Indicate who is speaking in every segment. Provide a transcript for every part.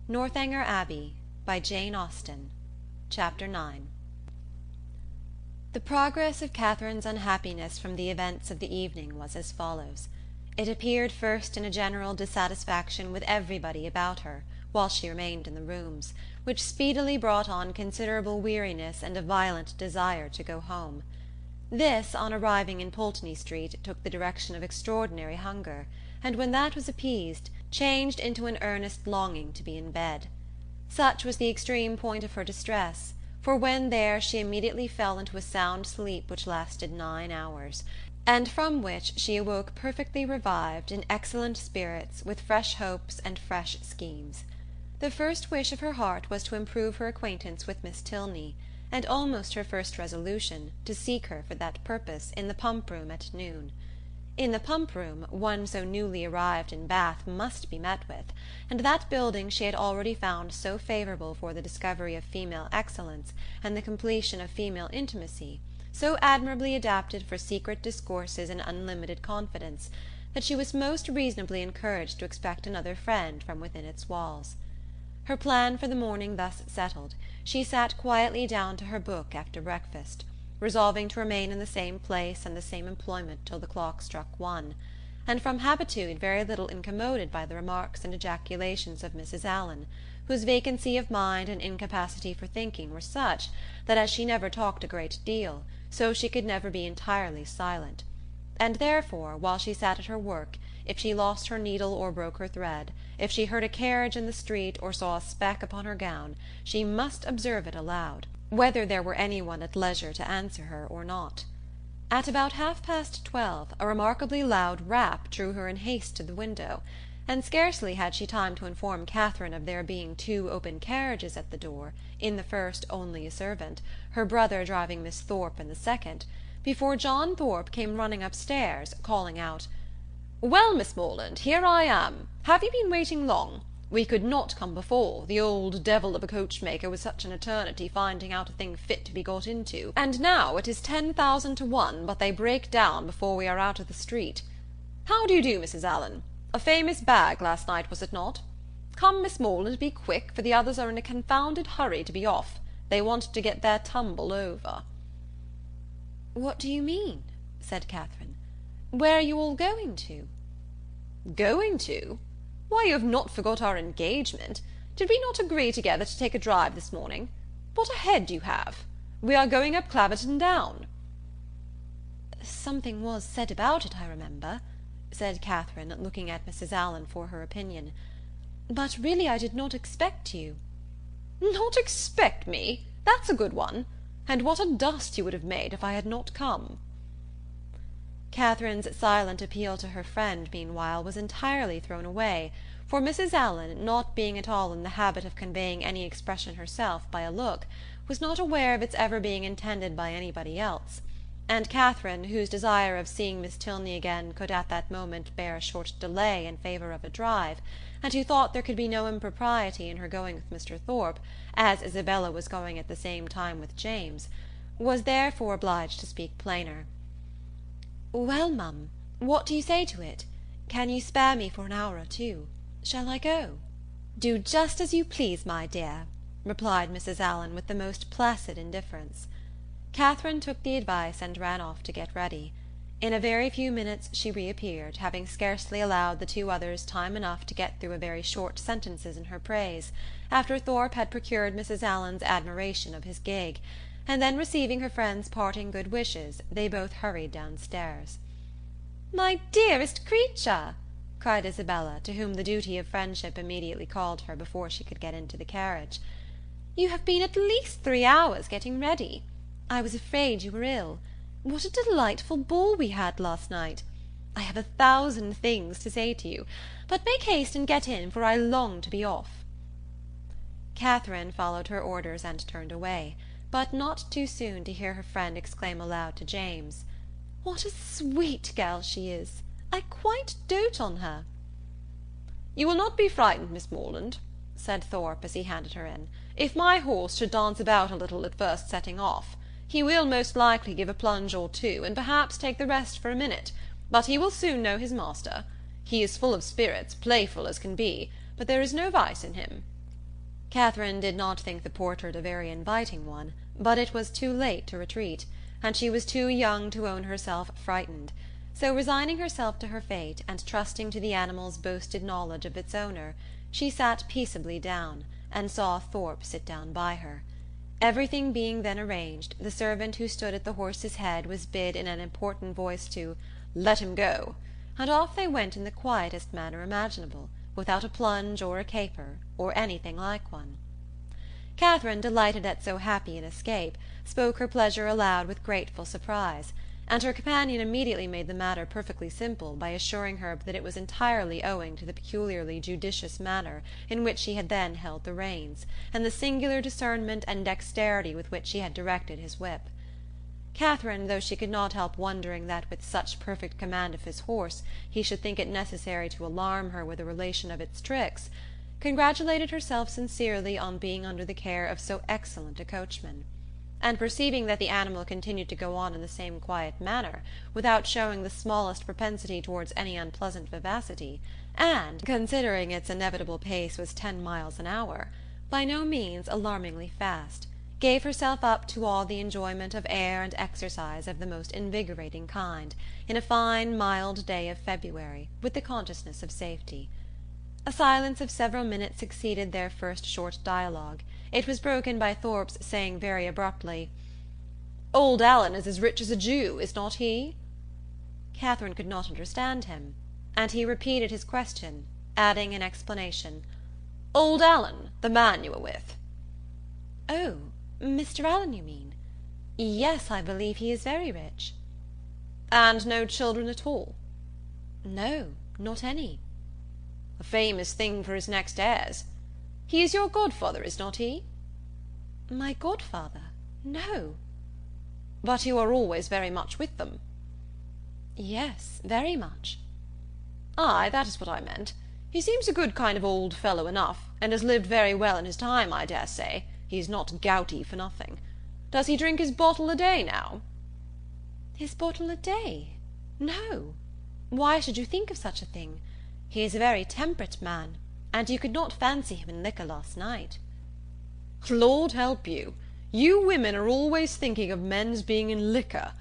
Speaker 1: Northanger Abbey by Jane Austen. Chapter 9. The progress of Catherine's unhappiness from the events of the evening was as follows. It appeared first in a general dissatisfaction with everybody about her, while she remained in the rooms, which speedily brought on considerable weariness and a violent desire to go home. This, on arriving in Pulteney Street, took the direction of extraordinary hunger, and when that was appeased, changed into an earnest longing to be in bed. Such was the extreme point of her distress, for when there she immediately fell into a sound sleep which lasted 9 hours, and from which she awoke perfectly revived, in excellent spirits, with fresh hopes and fresh schemes. The first wish of her heart was to improve her acquaintance with Miss Tilney, and almost her first resolution, to seek her for that purpose in the pump-room at noon. In the pump-room, one so newly arrived in Bath must be met with, and that building she had already found so favourable for the discovery of female excellence and the completion of female intimacy, so admirably adapted for secret discourses and unlimited confidence, that she was most reasonably encouraged to expect another friend from within its walls. Her plan for the morning thus settled, she sat quietly down to her book after breakfast, resolving to remain in the same place and the same employment till the clock struck 1, and from habitude very little incommoded by the remarks and ejaculations of Mrs. Allen, whose vacancy of mind and incapacity for thinking were such, that as she never talked a great deal, so she could never be entirely silent; and therefore, while she sat at her work, if she lost her needle or broke her thread, if she heard a carriage in the street or saw a speck upon her gown, she must observe it aloud, whether there were any one at leisure to answer her or not. At about 12:30 a remarkably loud rap drew her in haste to the window, and scarcely had she time to inform Catherine of there being 2 open carriages at the door, in the first only a servant, her brother driving Miss Thorpe in the second, before John Thorpe came running upstairs, calling out, "Well, Miss Morland, here I am. Have you been waiting long? We could not come before, the old devil of a coachmaker was such an eternity finding out a thing fit to be got into, and now it is 10,000 to 1 but they break down before we are out of the street. How do you do, Mrs. Allen? A famous bag last night, was it not? Come, Miss Morland, be quick, for the others are in a confounded hurry to be off. They want to get their tumble over." "What do you mean?" said Catherine. "Where are you all going to?" "Going to? Why, you have not forgot our engagement. Did we not agree together to take a drive this morning? What a head you have! We are going up Claverton Down." "Something was said about it, I remember," said Catherine, looking at Mrs. Allen for her opinion. "But really I did not expect you." "Not expect me? That's a good one. And what a dust you would have made if I had not come." Catherine's silent appeal to her friend, meanwhile, was entirely thrown away, for Mrs. Allen, not being at all in the habit of conveying any expression herself by a look, was not aware of its ever being intended by anybody else; and Catherine, whose desire of seeing Miss Tilney again could at that moment bear a short delay in favour of a drive, and who thought there could be no impropriety in her going with Mr. Thorpe, as Isabella was going at the same time with James, was therefore obliged to speak plainer. "Well, mum, what do you say to it? Can you spare me for an hour or 2? Shall I go?" "Do just as you please, my dear," replied Mrs. Allen with the most placid indifference. Catherine took the advice and ran off to get ready. In a very few minutes she reappeared, having scarcely allowed the 2 others time enough to get through a very short sentences in her praise, after Thorpe had procured Mrs. Allen's admiration of his gig, and then receiving her friend's parting good wishes, they both hurried downstairs. "My dearest creature!" cried Isabella, to whom the duty of friendship immediately called her before she could get into the carriage. "You have been at least 3 hours getting ready. I was afraid you were ill. What a delightful ball we had last night! I have 1,000 things to say to you, but make haste and get in, for I long to be off." Catherine followed her orders and turned away, but not too soon to hear her friend exclaim aloud to James, "What a sweet girl she is! I quite dote on her." "You will not be frightened, Miss Morland," said Thorpe as he handed her in, "if my horse should dance about a little at first setting off. He will most likely give a plunge or 2, and perhaps take the rest for a minute, but he will soon know his master. He is full of spirits, playful as can be, but there is no vice in him. Catherine did not think the portrait a very inviting one, but it was too late to retreat, and she was too young to own herself frightened; so resigning herself to her fate, and trusting to the animal's boasted knowledge of its owner, she sat peaceably down, and saw Thorpe sit down by her. Everything being then arranged, the servant who stood at the horse's head was bid in an important voice to "let him go," and off they went in the quietest manner imaginable, without a plunge or a caper, or anything like one. Catherine, delighted at so happy an escape, spoke her pleasure aloud with grateful surprise, and her companion immediately made the matter perfectly simple by assuring her that it was entirely owing to the peculiarly judicious manner in which she had then held the reins, and the singular discernment and dexterity with which she had directed his whip. Catherine, though she could not help wondering that with such perfect command of his horse he should think it necessary to alarm her with a relation of its tricks, congratulated herself sincerely on being under the care of so excellent a coachman; and perceiving that the animal continued to go on in the same quiet manner, without showing the smallest propensity towards any unpleasant vivacity, and, considering its inevitable pace was 10 miles an hour, by no means alarmingly fast, gave herself up to all the enjoyment of air and exercise of the most invigorating kind, in a fine mild day of February, with the consciousness of safety. A silence of several minutes succeeded their first short dialogue. It was broken by Thorpe's saying very abruptly, "Old Allen is as rich as a Jew, is not he?" Catherine could not understand him, and he repeated his question, adding in explanation, "Old Allen, the man you were with." "Oh, Mr. Allen, you mean? Yes, I believe he is very rich." "And no children at all?" "No, not any." "A famous thing for his next heirs. He is your godfather, is not he?" "My godfather? No." "But you are always very much with them?" "Yes, very much." "Ay, that is what I meant. He seems a good kind of old fellow enough, and has lived very well in his time, I dare say. He is not gouty for nothing. Does he drink his bottle a day now?" "His bottle a day? No. Why should you think of such a thing? He is a very temperate man, and you could not fancy him in liquor last night." "Lord help you! You women are always thinking of men's being in liquor.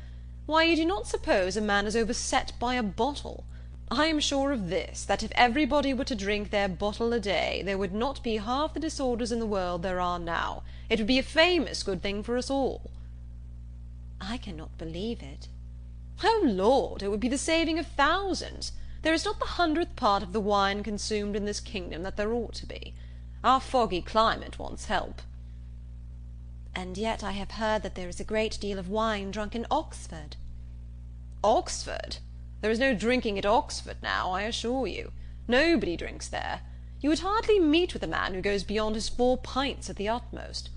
Speaker 1: Why, you do not suppose a man is overset by a bottle. I am sure of this, that if everybody were to drink their bottle a day, there would not be half the disorders in the world there are now. It would be a famous good thing for us all." "I cannot believe it." "Oh, Lord, it would be the saving of thousands. There is not the 100th part of the wine consumed in this kingdom that there ought to be. Our foggy climate wants help." "And yet I have heard that there is a great deal of wine drunk in Oxford." "Oxford? There is no drinking at Oxford now, I assure you. Nobody drinks there. You would hardly meet with a man who goes beyond his 4 pints at the utmost.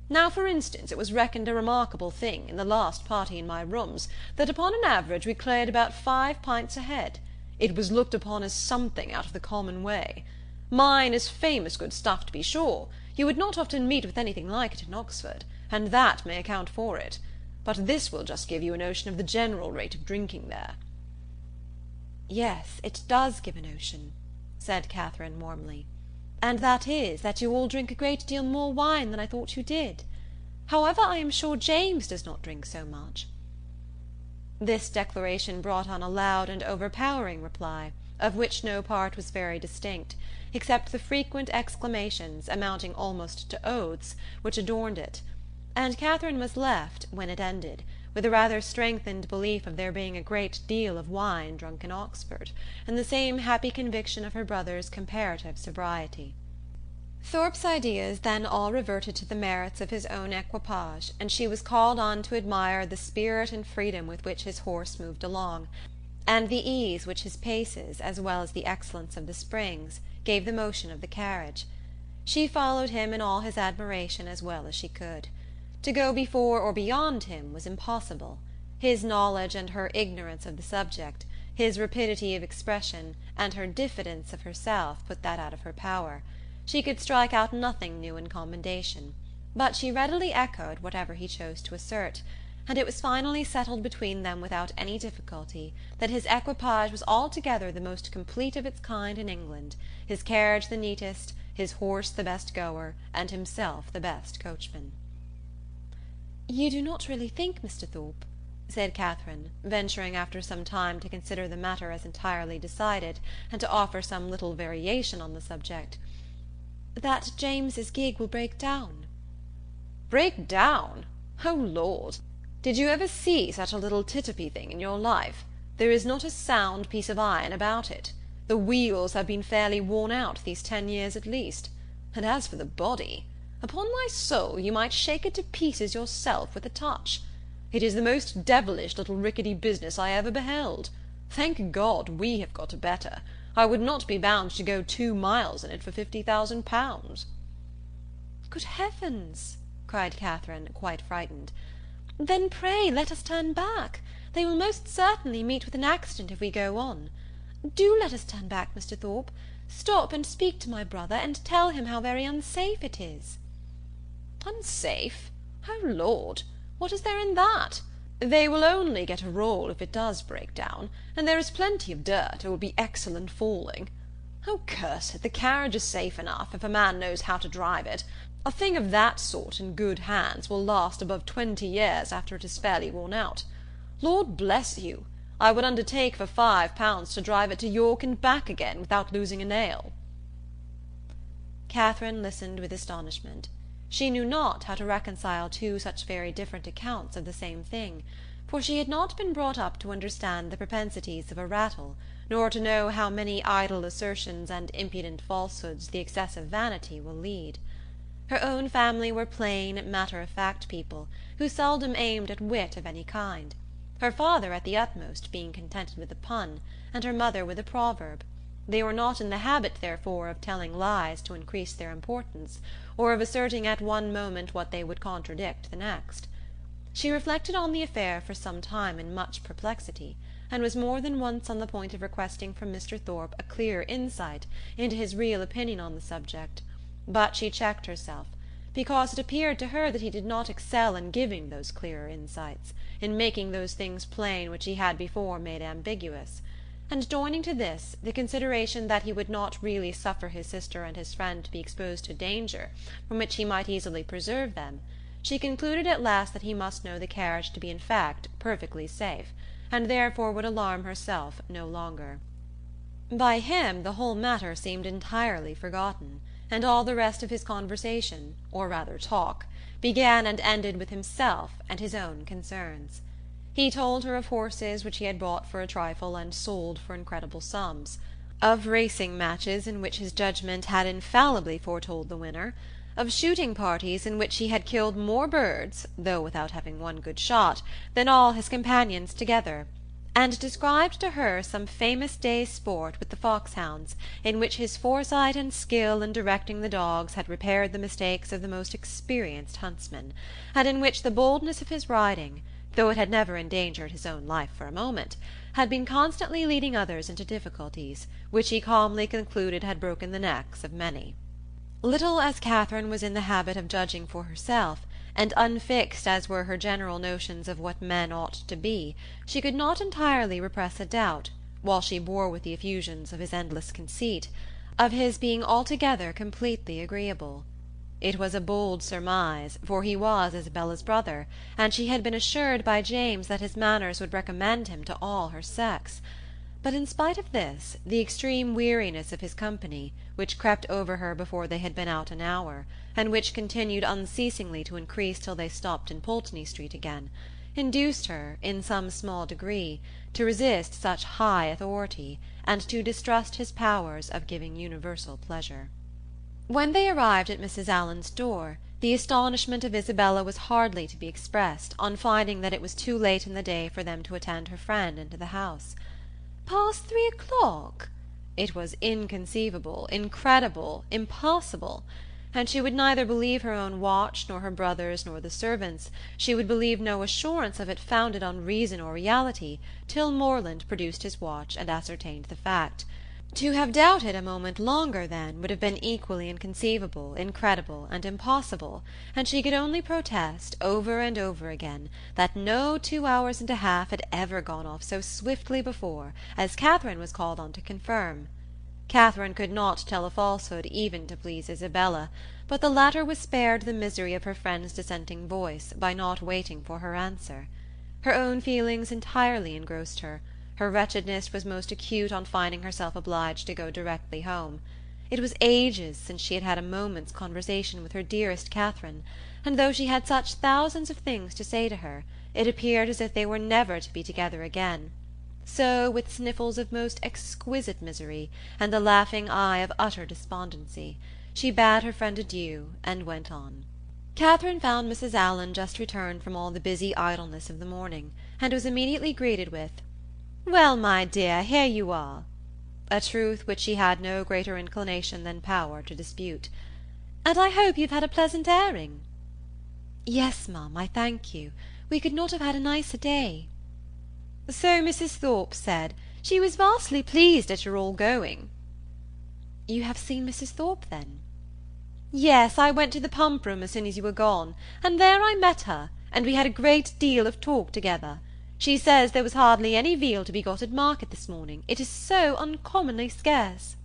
Speaker 1: Now, for instance, it was reckoned a remarkable thing, in the last party in my rooms, that upon an average we cleared about 5 pints a head. It was looked upon as something out of the common way. Mine is famous good stuff, to be sure. You would not often meet with anything like it in Oxford, and that may account for it. But this will just give you a notion of the general rate of drinking there." "Yes, it does give a notion," said Catherine warmly, "and that is, that you all drink a great deal more wine than I thought you did. However, I am sure James does not drink so much." This declaration brought on a loud and overpowering reply, of which no part was very distinct, except the frequent exclamations, amounting almost to oaths, which adorned it; and Catherine was left, when it ended, with a rather strengthened belief of there being a great deal of wine drunk in Oxford, and the same happy conviction of her brother's comparative sobriety. Thorpe's ideas then all reverted to the merits of his own equipage, and she was called on to admire the spirit and freedom with which his horse moved along, and the ease which his paces, as well as the excellence of the springs, gave the motion of the carriage. She followed him in all his admiration as well as she could. To go before or beyond him was impossible. His knowledge and her ignorance of the subject, his rapidity of expression, and her diffidence of herself, put that out of her power. She could strike out nothing new in commendation, but she readily echoed whatever he chose to assert, and it was finally settled between them without any difficulty that his equipage was altogether the most complete of its kind in England, his carriage the neatest, his horse the best goer, and himself the best coachman. "You do not really think, Mr. Thorpe," said Catherine, venturing after some time to consider the matter as entirely decided, and to offer some little variation on the subject, "that James's gig will break down?" "Break down? Oh, Lord! Did you ever see such a little titopy thing in your life? There is not a sound piece of iron about it. The wheels have been fairly worn out these 10 years at least. And as for the body, upon my soul, you might shake it to pieces yourself with a touch. It is the most devilish little rickety business I ever beheld. Thank God we have got a better. I would not be bound to go 2 miles in it for £50,000. "Good heavens!" cried Catherine, quite frightened. "Then pray let us turn back. They will most certainly meet with an accident if we go on. Do let us turn back, Mr. Thorpe. Stop and speak to my brother, and tell him how very unsafe it is." "Unsafe? Oh, Lord! What is there in that? They will only get a roll if it does break down, and there is plenty of dirt. It will be excellent falling. Oh, curse it, the carriage is safe enough, if a man knows how to drive it. A thing of that sort in good hands will last above 20 years after it is fairly worn out. Lord bless you! I would undertake for £5 to drive it to York and back again without losing a nail." Catherine listened with astonishment. She knew not how to reconcile two such very different accounts of the same thing, for she had not been brought up to understand the propensities of a rattle, nor to know how many idle assertions and impudent falsehoods the excessive vanity will lead. Her own family were plain, matter-of-fact people, who seldom aimed at wit of any kind, her father at the utmost being contented with a pun, and her mother with a proverb. They were not in the habit, therefore, of telling lies to increase their importance, or of asserting at one moment what they would contradict the next. She reflected on the affair for some time in much perplexity, and was more than once on the point of requesting from Mr. Thorpe a clear insight into his real opinion on the subject, but she checked herself, because it appeared to her that he did not excel in giving those clearer insights, in making those things plain which he had before made ambiguous, and joining to this the consideration that he would not really suffer his sister and his friend to be exposed to danger from which he might easily preserve them, she concluded at last that he must know the carriage to be in fact perfectly safe, and therefore would alarm herself no longer. By him the whole matter seemed entirely forgotten, and all the rest of his conversation, or rather talk, began and ended with himself and his own concerns. He told her of horses which he had bought for a trifle and sold for incredible sums, of racing matches in which his judgment had infallibly foretold the winner, of shooting parties in which he had killed more birds, though without having one good shot, than all his companions together, and described to her some famous day's sport with the foxhounds, in which his foresight and skill in directing the dogs had repaired the mistakes of the most experienced huntsmen, and in which the boldness of his riding, though it had never endangered his own life for a moment, had been constantly leading others into difficulties, which he calmly concluded had broken the necks of many. Little as Catherine was in the habit of judging for herself, and unfixed as were her general notions of what men ought to be, she could not entirely repress a doubt, while she bore with the effusions of his endless conceit, of his being altogether completely agreeable. It was a bold surmise, for he was Isabella's brother, and she had been assured by James that his manners would recommend him to all her sex. But in spite of this, the extreme weariness of his company, which crept over her before they had been out an hour, and which continued unceasingly to increase till they stopped in Pulteney Street again, induced her, in some small degree, to resist such high authority, and to distrust his powers of giving universal pleasure. When they arrived at Mrs. Allen's door, the astonishment of Isabella was hardly to be expressed on finding that it was too late in the day for them to attend her friend into the house. "Past 3 o'clock?" It was inconceivable, incredible, impossible, and she would neither believe her own watch, nor her brother's, nor the servants'. She would believe no assurance of it founded on reason or reality, till Morland produced his watch and ascertained the fact. To have doubted a moment longer, then, would have been equally inconceivable, incredible, and impossible, and she could only protest, over and over again, that no 2 hours and a half had ever gone off so swiftly before, as Catherine was called on to confirm. Catherine could not tell a falsehood even to please Isabella, but the latter was spared the misery of her friend's dissenting voice by not waiting for her answer. Her own feelings entirely engrossed her. Her wretchedness was most acute on finding herself obliged to go directly home. It was ages since she had had a moment's conversation with her dearest Catherine, and though she had such thousands of things to say to her, it appeared as if they were never to be together again. So, with sniffles of most exquisite misery, and the laughing eye of utter despondency, she bade her friend adieu, and went on. Catherine found Mrs. Allen just returned from all the busy idleness of the morning, and was immediately greeted with, "Well, my dear, here you are," a truth which she had no greater inclination than power to dispute. "And I hope you've had a pleasant airing." "Yes, ma'am, I thank you. We could not have had a nicer day." "So Mrs. Thorpe said. She was vastly pleased at your all going." "You have seen Mrs. Thorpe, then?" "Yes, I went to the pump room as soon as you were gone, and there I met her, and we had a great deal of talk together. She says there was hardly any veal to be got at market this morning, it is so uncommonly scarce."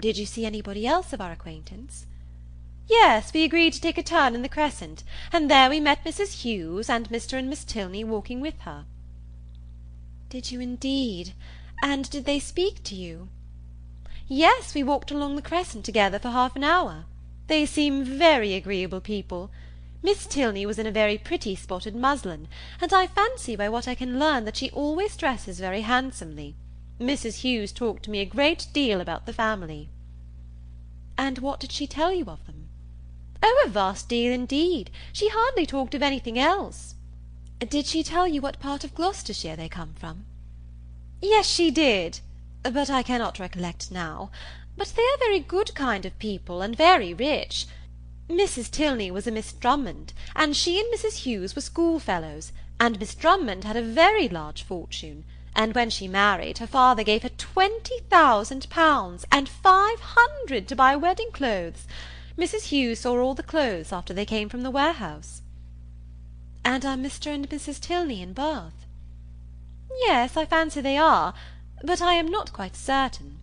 Speaker 1: "Did you see anybody else of our acquaintance?" "Yes, we agreed to take a turn in the Crescent, and there we met Mrs. Hughes and Mr. and Miss Tilney walking with her." "Did you indeed? And did they speak to you?" "Yes, we walked along the Crescent together for half an hour. They seem very agreeable people. Miss Tilney was in a very pretty spotted muslin, and I fancy by what I can learn that she always dresses very handsomely. Mrs. Hughes talked to me a great deal about the family." "And what did she tell you of them?" "Oh, a vast deal indeed. She hardly talked of anything else." "Did she tell you what part of Gloucestershire they come from?" "Yes, she did, but I cannot recollect now. But they are very good kind of people, and very rich. Mrs. Tilney was a Miss Drummond, and she and Mrs. Hughes were schoolfellows, and Miss Drummond had a very large fortune, and when she married, her father gave her £20,000, and 500 to buy wedding clothes. Mrs. Hughes saw all the clothes after they came from the warehouse." "And are Mr. and Mrs. Tilney in Bath?" "Yes, I fancy they are, but I am not quite certain.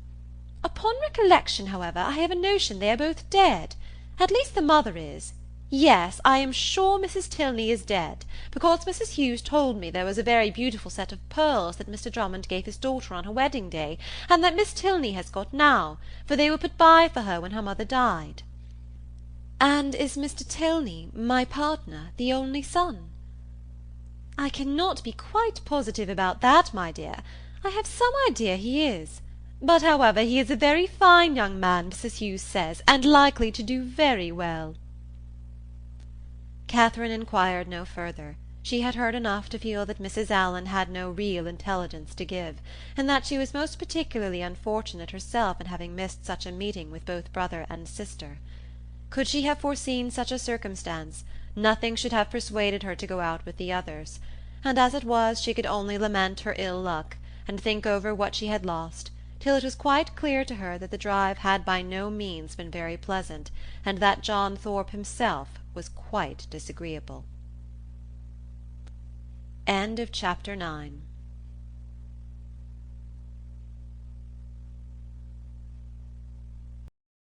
Speaker 1: Upon recollection, however, I have a notion they are both dead. At least the mother is. Yes, I am sure Mrs. Tilney is dead, because Mrs. Hughes told me there was a very beautiful set of pearls that Mr. Drummond gave his daughter on her wedding day, and that Miss Tilney has got now, for they were put by for her when her mother died." "And is Mr. Tilney, my partner, the only son?" "I cannot be quite positive about that, my dear. I have some idea he is. But, however, he is a very fine young man, Mrs. Hughes says, and likely to do very well." Catherine inquired no further. She had heard enough to feel that Mrs. Allen had no real intelligence to give, and that she was most particularly unfortunate herself in having missed such a meeting with both brother and sister. Could she have foreseen such a circumstance, nothing should have persuaded her to go out with the others, and as it was she could only lament her ill luck, and think over what she had lost, till it was quite clear to her that the drive had by no means been very pleasant, and that John Thorpe himself was quite disagreeable. Chapter 9.